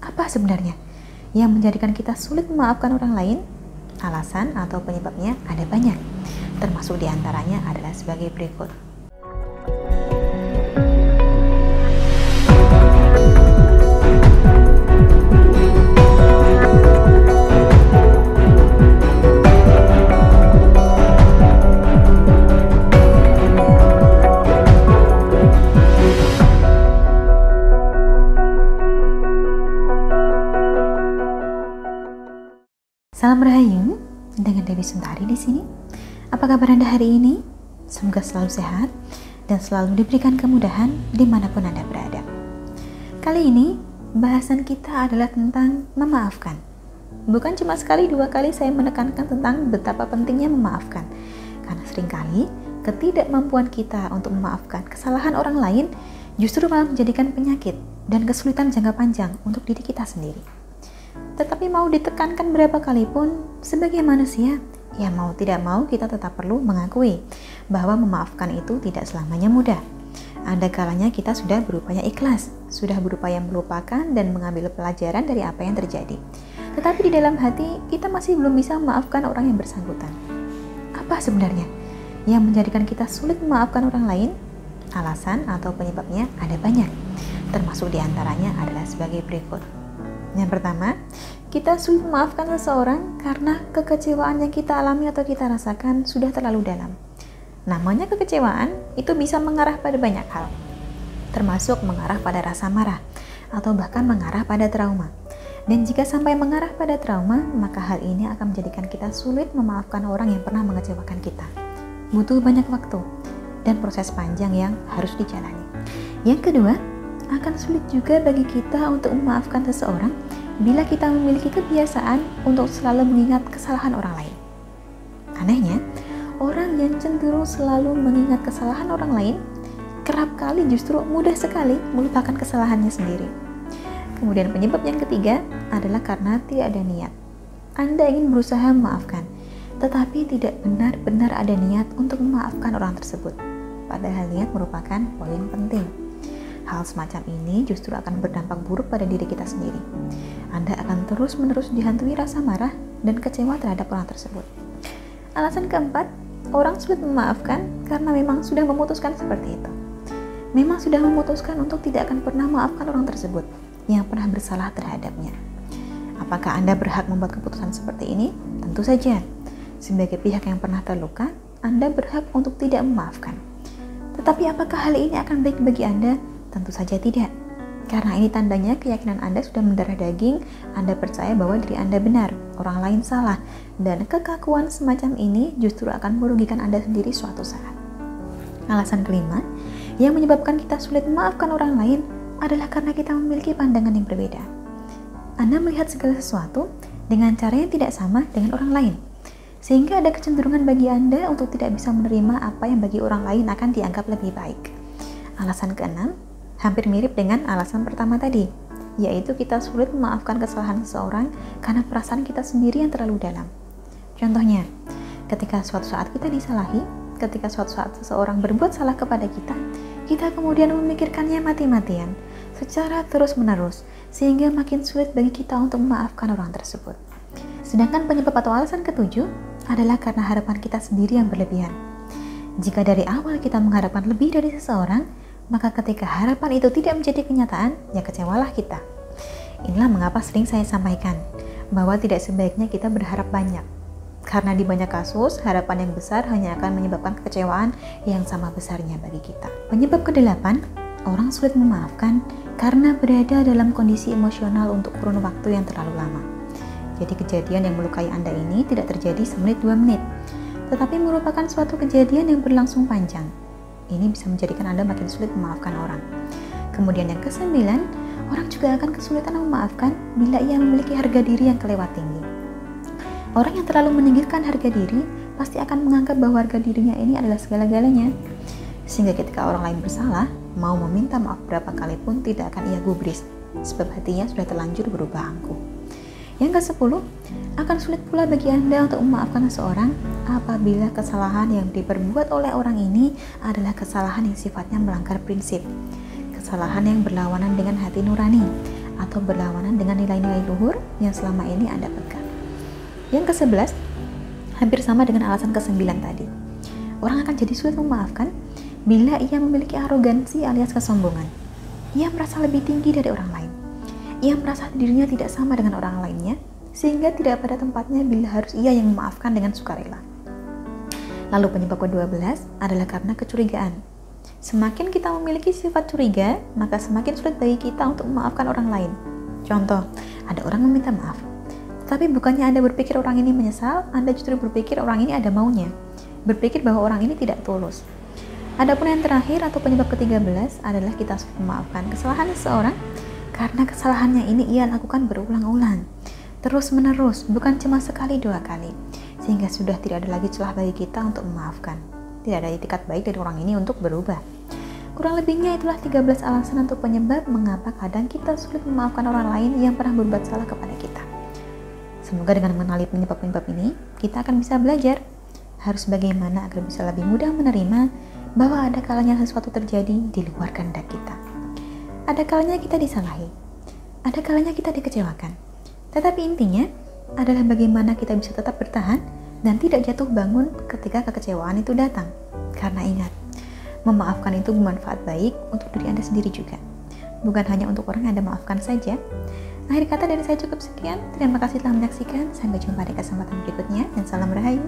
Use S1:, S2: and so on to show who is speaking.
S1: Apa sebenarnya yang menjadikan kita sulit memaafkan orang lain? Alasan atau penyebabnya ada banyak, termasuk diantaranya adalah sebagai berikut. Salam Rahayu, dengan Dewi Suntari di sini. Apa kabar Anda hari ini? Semoga selalu sehat dan selalu diberikan kemudahan dimanapun Anda berada. Kali ini, bahasan kita adalah tentang memaafkan. Bukan cuma sekali dua kali saya menekankan tentang betapa pentingnya memaafkan. Karena seringkali ketidakmampuan kita untuk memaafkan kesalahan orang lain justru malah menjadikan penyakit dan kesulitan jangka panjang untuk diri kita sendiri. Tetapi mau ditekankan berapa kali pun, sebagai manusia, ya mau tidak mau kita tetap perlu mengakui bahwa memaafkan itu tidak selamanya mudah. Ada kalanya kita sudah berupaya ikhlas, sudah berupaya melupakan dan mengambil pelajaran dari apa yang terjadi. Tetapi di dalam hati, kita masih belum bisa memaafkan orang yang bersangkutan. Apa sebenarnya yang menjadikan kita sulit memaafkan orang lain? Alasan atau penyebabnya ada banyak, termasuk diantaranya adalah sebagai berikut. Yang pertama, kita sulit memaafkan seseorang karena kekecewaan yang kita alami atau kita rasakan sudah terlalu dalam. Namanya kekecewaan itu bisa mengarah pada banyak hal, termasuk mengarah pada rasa marah atau bahkan mengarah pada trauma. Dan jika sampai mengarah pada trauma, maka hal ini akan menjadikan kita sulit memaafkan orang yang pernah mengecewakan kita. Butuh banyak waktu dan proses panjang yang harus dijalani. Yang kedua, akan sulit juga bagi kita untuk memaafkan seseorang bila kita memiliki kebiasaan untuk selalu mengingat kesalahan orang lain. Anehnya, orang yang cenderung selalu mengingat kesalahan orang lain kerap kali justru mudah sekali melupakan kesalahannya sendiri. Kemudian penyebab yang ketiga adalah karena tidak ada niat. Anda ingin berusaha memaafkan, tetapi tidak benar-benar ada niat untuk memaafkan orang tersebut. Padahal niat merupakan poin penting. Hal semacam ini justru akan berdampak buruk pada diri kita sendiri. Anda akan terus-menerus dihantui rasa marah dan kecewa terhadap orang tersebut. Alasan keempat, orang sulit memaafkan karena memang sudah memutuskan seperti itu. Memang sudah memutuskan untuk tidak akan pernah memaafkan orang tersebut yang pernah bersalah terhadapnya. Apakah Anda berhak membuat keputusan seperti ini? Tentu saja. Sebagai pihak yang pernah terluka, Anda berhak untuk tidak memaafkan. Tetapi apakah hal ini akan baik bagi Anda? Tentu saja tidak. Karena ini tandanya keyakinan Anda sudah mendarah daging, Anda percaya bahwa diri Anda benar, orang lain salah, dan kekakuan semacam ini justru akan merugikan Anda sendiri suatu saat. Alasan kelima, yang menyebabkan kita sulit memaafkan orang lain adalah karena kita memiliki pandangan yang berbeda. Anda melihat segala sesuatu dengan cara yang tidak sama dengan orang lain, sehingga ada kecenderungan bagi Anda untuk tidak bisa menerima apa yang bagi orang lain akan dianggap lebih baik. Alasan keenam, hampir mirip dengan alasan pertama tadi, yaitu kita sulit memaafkan kesalahan seseorang karena perasaan kita sendiri yang terlalu dalam. Contohnya, ketika suatu saat kita disalahi, ketika suatu saat seseorang berbuat salah kepada kita kemudian memikirkannya mati-matian, secara terus-menerus, sehingga makin sulit bagi kita untuk memaafkan orang tersebut. Sedangkan penyebab atau alasan ketujuh adalah karena harapan kita sendiri yang berlebihan. Jika dari awal kita mengharapkan lebih dari seseorang, maka ketika harapan itu tidak menjadi kenyataan, ya kecewalah kita. Inilah mengapa sering saya sampaikan bahwa tidak sebaiknya kita berharap banyak. Karena di banyak kasus, harapan yang besar hanya akan menyebabkan kekecewaan yang sama besarnya bagi kita. Penyebab kedelapan, orang sulit memaafkan karena berada dalam kondisi emosional untuk kurun waktu yang terlalu lama. Jadi kejadian yang melukai Anda ini tidak terjadi semenit 2 menit, tetapi merupakan suatu kejadian yang berlangsung panjang. Ini bisa menjadikan Anda makin sulit memaafkan orang. Kemudian yang ke-9, orang juga akan kesulitan memaafkan bila ia memiliki harga diri yang kelewat tinggi. Orang yang terlalu meninggikan harga diri pasti akan menganggap bahwa harga dirinya ini adalah segala-galanya. Sehingga ketika orang lain bersalah, mau meminta maaf berapa kali pun tidak akan ia gubris, sebab hatinya sudah terlanjur berubah angkuh. Yang ke-10, akan sulit pula bagi Anda untuk memaafkan seseorang apabila kesalahan yang diperbuat oleh orang ini adalah kesalahan yang sifatnya melanggar prinsip, kesalahan yang berlawanan dengan hati nurani, atau berlawanan dengan nilai-nilai luhur yang selama ini Anda pegang. Yang ke-11, hampir sama dengan alasan ke-9 tadi. Orang akan jadi sulit memaafkan bila ia memiliki arogansi alias kesombongan. Ia merasa lebih tinggi dari orang lain. Ia merasa dirinya tidak sama dengan orang lainnya, sehingga tidak pada tempatnya bila harus ia yang memaafkan dengan sukarela. Lalu penyebab ke-12 adalah karena kecurigaan. Semakin kita memiliki sifat curiga, maka semakin sulit bagi kita untuk memaafkan orang lain. Contoh, ada orang meminta maaf, tapi bukannya Anda berpikir orang ini menyesal, Anda justru berpikir orang ini ada maunya, berpikir bahwa orang ini tidak tulus. Adapun yang terakhir atau penyebab ke-13 adalah kita sulit memaafkan kesalahan seseorang karena kesalahannya ini ia lakukan berulang-ulang, terus-menerus, bukan cuma sekali dua kali, sehingga sudah tidak ada lagi celah bagi kita untuk memaafkan. Tidak ada itikat baik dari orang ini untuk berubah. Kurang lebihnya itulah 13 alasan untuk penyebab mengapa kadang kita sulit memaafkan orang lain yang pernah berbuat salah kepada kita. Semoga dengan mengenali penyebab-penyebab ini, kita akan bisa belajar harus bagaimana agar bisa lebih mudah menerima bahwa ada kalanya sesuatu terjadi di luar kehendak kita. Ada kalanya kita disalahi, ada kalanya kita dikecewakan. Tetapi intinya adalah bagaimana kita bisa tetap bertahan dan tidak jatuh bangun ketika kekecewaan itu datang. Karena ingat, memaafkan itu bermanfaat baik untuk diri Anda sendiri juga. Bukan hanya untuk orang yang Anda maafkan saja. Akhir kata dari saya cukup sekian. Terima kasih telah menyaksikan. Sampai jumpa di kesempatan berikutnya dan salam rahayu.